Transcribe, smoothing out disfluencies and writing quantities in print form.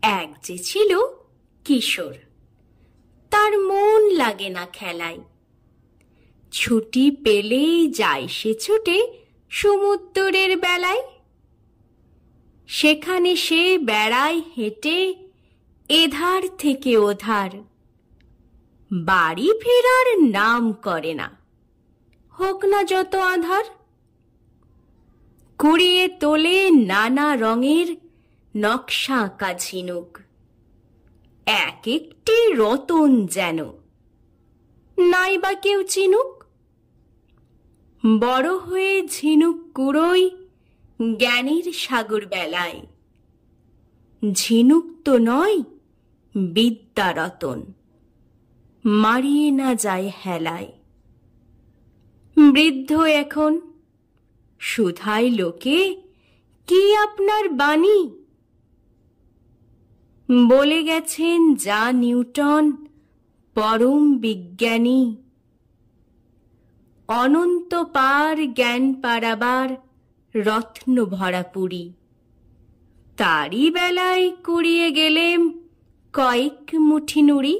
এক যে ছিল কিশোর, তার মন লাগে না খেলায়। ছুটি পেলেই যায় সে ছুটে সমুদ্রের বেলায়। সেখানে সে বেড়ায় হেঁটে এধার থেকে ওধার, বাড়ি ফেরার নাম করে না, হোক না যত আঁধার। কুড়িয়ে তোলে নানা রঙের নকশা আঁকা ঝিনুক, এক একটি রতন যেন, নাই বা কেউ চিনুক। বড় হয়ে ঝিনুক কুড়োয় জ্ঞানীর সাগর বেলায়, ঝিনুক তো নয় বিদ্যা রতন, মারিয়ে না যায় হেলায়। বৃদ্ধ এখন, শুধায় লোকে কি আপনার বাণী? বলে গেছেন যা নিউটন পরম বিজ্ঞানী। অনন্ত পার জ্ঞান পারাবার রত্ন ভরা পুরী, তারই বেলায় কুড়িয়ে গেলেম কয়েক মুঠি নুড়ি।